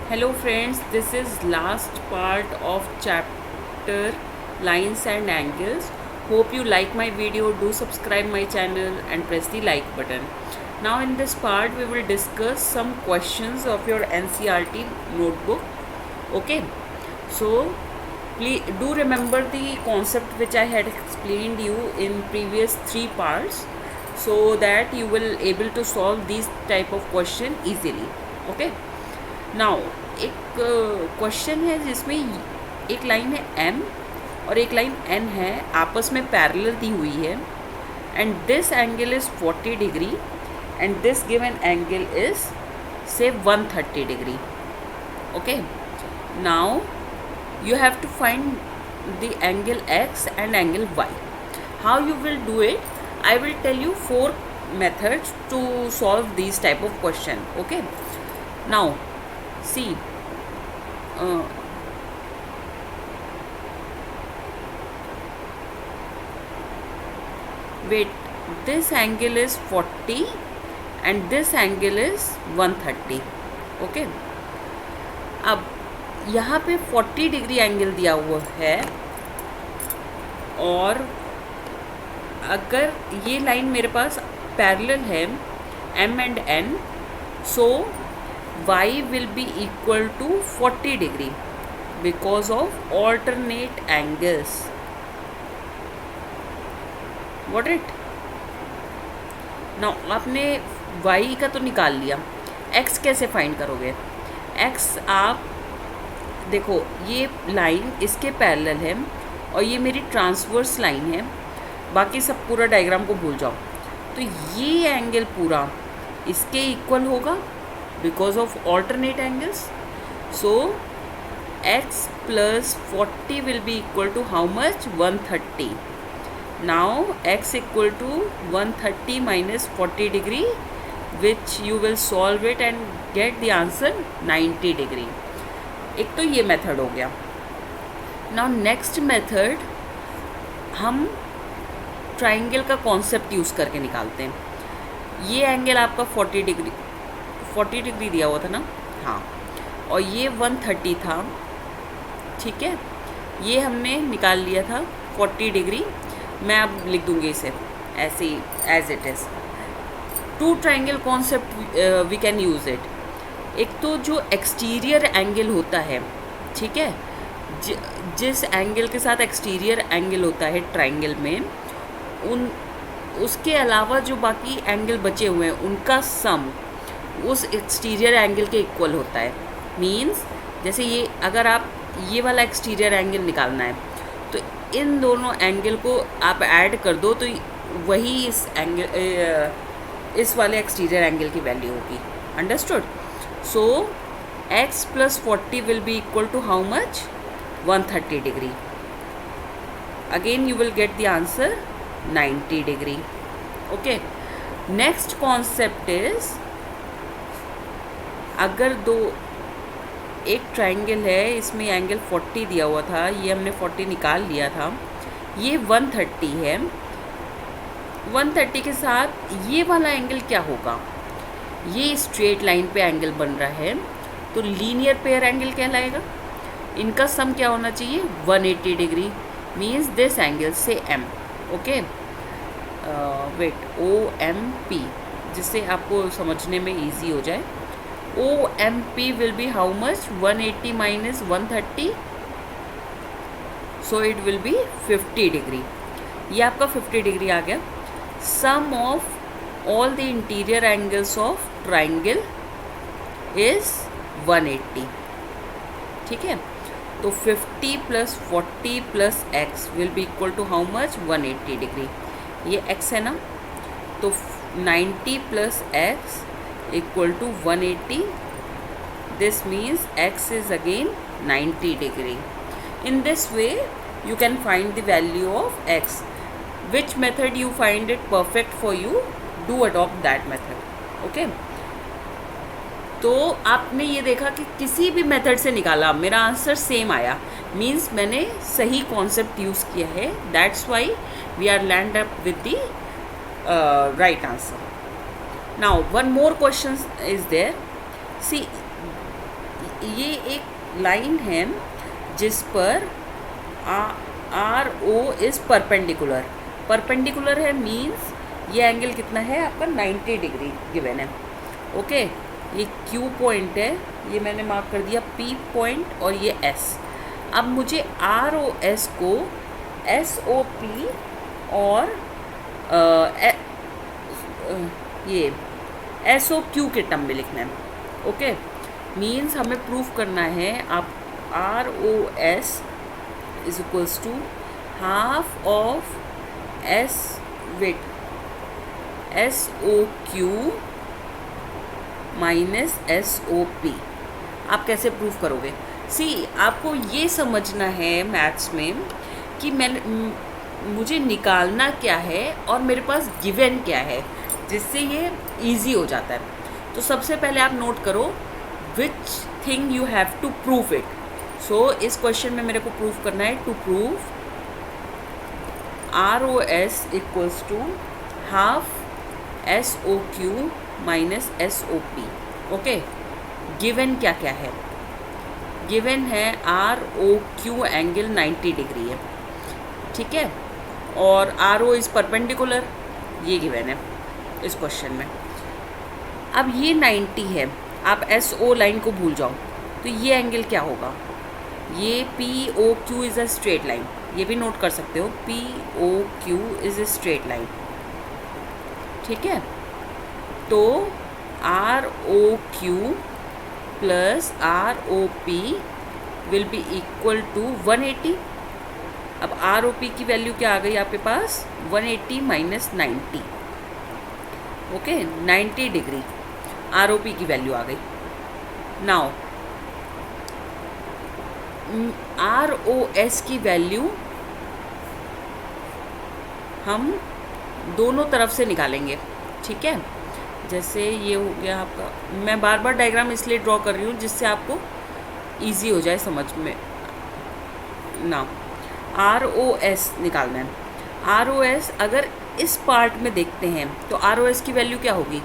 Hello friends, this is last part of chapter lines and angles. Hope you like my video. Do subscribe my channel and press the like button. Now in this part we will discuss some questions of your NCERT notebook. Okay, so please do remember the concept which I had explained you in previous three parts, so that you will able to solve these type of question easily. Okay, now एक question है जिसमें एक line है M और एक line N है, आपस में पैरेलल दी हुई है, and this angle is 40 degree and this given angle is से 130 degree. Okay, now you have to find the angle x and angle y. How you will do it? I will tell you 4 methods to solve these type of question. Okay, now see, wait, this angle is 40 and this angle is 130. Okay, अब यहाँ पे 40 degree angle दिया हुआ है, और अगर ये line मेरे पास पैरेलल है m and n, so y will be equal to 40 degree because of alternate angles. Got it? Now आपने y का तो निकाल लिया, x कैसे फाइंड करोगे? x आप देखो, ये लाइन इसके पैरेलल है और ये मेरी ट्रांसवर्स लाइन है, बाकी सब पूरा डायग्राम को भूल जाओ. तो ये एंगल पूरा इसके इक्वल होगा because of alternate angles. So x plus 40 will be equal to how much? 130. Now x equal to 130 minus 40 degree, which you will solve it and get the answer 90 degree. एक तो ये method हो गया. Now next method हम triangle का concept use करके निकालते हैं. ये एंगल आपका 40 डिग्री दिया हुआ था ना, हाँ, और ये 130 था. ठीक है, ये हमने निकाल लिया था 40 डिग्री. मैं अब लिख दूँगी इसे ऐसे ही as it is. Two triangle concept we can use it. एक तो जो एक्सटीरियर एंगल होता है, ठीक है, जिस एंगल के साथ एक्सटीरियर एंगल होता है ट्राइंगल में, उसके अलावा जो बाकी एंगल बचे हुए हैं उनका सम उस एक्सटीरियर एंगल के इक्वल होता है. मींस जैसे ये, अगर आप ये वाला एक्सटीरियर एंगल निकालना है तो इन दोनों एंगल को आप ऐड कर दो, तो वही इस वाले एक्सटीरियर एंगल की वैल्यू होगी. Understood? So x plus 40 will be equal to how much? 130 degree. Again you will get the answer 90 degree. Okay, next concept is, अगर एक ट्राइंगल है, इसमें एंगल 40 दिया हुआ था, ये हमने 40 निकाल लिया था, ये 130 है. 130 के साथ ये वाला एंगल क्या होगा? ये स्ट्रेट लाइन पे एंगल बन रहा है, तो लीनियर पेयर एंगल कहलाएगा. इनका सम क्या होना चाहिए? 180 डिग्री. मीन्स दिस एंगल से m. ओके, वेट, OMP, जिससे आपको समझने में इजी हो जाए. OMP will be how much? 180 minus 130, so it will be 50 degree. ये आपका 50 डिग्री आ गया. सम of all the interior angles of triangle is 180. ठीक है, तो 50 plus 40 plus x will be equal to how much? 180 degree. ये x है ना, तो 90 plus x equal to 180. This means x is again 90 degree. In this way you can find the value of x. Which method you find it perfect for you, do adopt that method. Okay, तो आपने ये देखा कि किसी भी method से निकाला मेरा आंसर सेम आया, मीन्स मैंने सही कॉन्सेप्ट यूज़ किया है. That's why we are land up with the right answer. Now one more question is there. See, ये एक लाइन है जिस पर r o is perpendicular. Perpendicular है मीन्स ये एंगल कितना है आपका 90 डिग्री गिवन है। ओके, ये क्यू पॉइंट है, ये मैंने मार्क कर दिया पी पॉइंट, और ये एस। अब मुझे आर ओ एस को एस ओ पी और ये एस ओ क्यू के टर्म में लिखना है। ओके, मीन्स हमें प्रूफ करना है आप R O S is equals to half of S wait S O Q minus S O P. आप कैसे प्रूफ करोगे? सी, आपको ये समझना है मैथ्स में कि मुझे निकालना क्या है और मेरे पास गिवन क्या है, जिससे ये इजी हो जाता है। तो सबसे पहले आप नोट करो which thing you have to prove it. So इस क्वेश्चन में मेरे को प्रूव करना है to prove r O s equals to half s O Q minus S O p. Okay, given क्या क्या है? गिवन है आर ओ क्यू एंगल 90 डिग्री है, ठीक है, और आर ओ इज़ परपेंडिकुलर, ये गिवन है इस क्वेश्चन में। अब ये 90 है, आप एस ओ लाइन को भूल जाओ, तो ये एंगल क्या होगा? ये P O Q is a straight line, ये भी नोट कर सकते हो, P O Q is a straight line, ठीक है। तो R O Q plus R O P will be equal to 180। अब आर ओ पी की वैल्यू क्या आ गई आपके पास? 180 minus 90। Okay, 90 degree R O P की वैल्यू आ गई। नाउ आर ओ एस की वैल्यू हम दोनों तरफ से निकालेंगे, ठीक है। जैसे ये हो गया आपका, मैं बार बार डायग्राम इसलिए ड्रॉ कर रही हूँ जिससे आपको इजी हो जाए समझ में। ना आर ओ एस निकालना है। आर ओ एस अगर इस पार्ट में देखते हैं तो आर ओ एस की वैल्यू क्या होगी?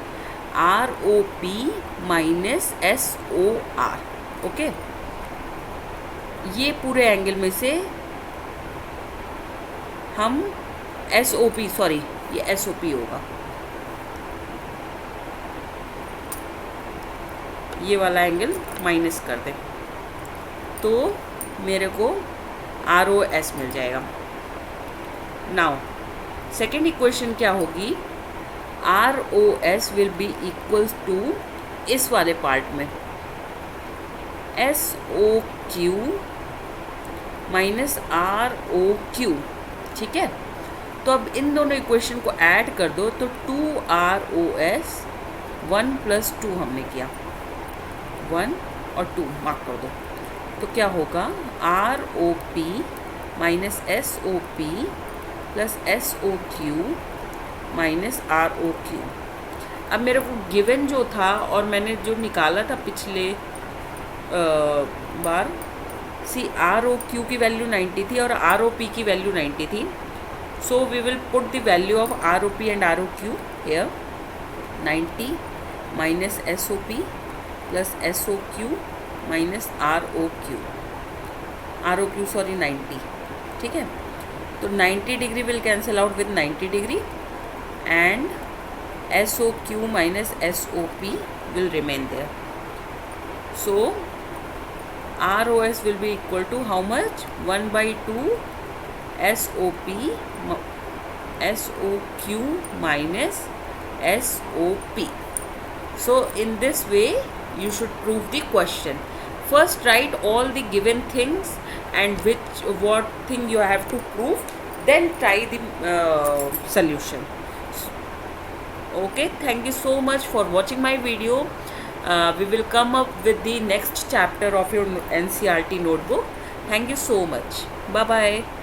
R O P minus S O R. Okay, ये पूरे एंगल में से हम एस ओ पी, सॉरी ये एस ओ पी होगा, ये वाला एंगल माइनस कर दें तो मेरे को आर ओ एस मिल जाएगा। नाउ सेकेंड इक्वेशन क्या होगी? R O S will be equals to इस वाले पार्ट में S O Q minus R ओ क्यू, ठीक है। तो अब इन दोनों इक्वेशन को ऐड कर दो तो 2ROS 1 + 2 हमने किया, 1 और 2 मार्क कर दो, तो क्या होगा ROP minus SOP plus SOQ minus ROQ। अब मेरे को गिवन जो था और मैंने जो निकाला था पिछले बार, ROQ की वैल्यू 90 थी और ROP की वैल्यू 90 थी। So we will put the value of ROP and ROQ here, 90 minus SOP plus SOQ minus ROQ, ROQ sorry 90, ठीक है। तो 90 degree will cancel out with 90 degree and SOQ minus SOP will remain there. So ROS will be equal to how much? 1/2 SOP SOQ minus SOP. So in this way you should prove the question. First write all the given things and what thing you have to prove, then try the solution. Okay, thank you so much for watching my video. We will come up with the next chapter of your NCERT notebook. Thank you so much. Bye bye.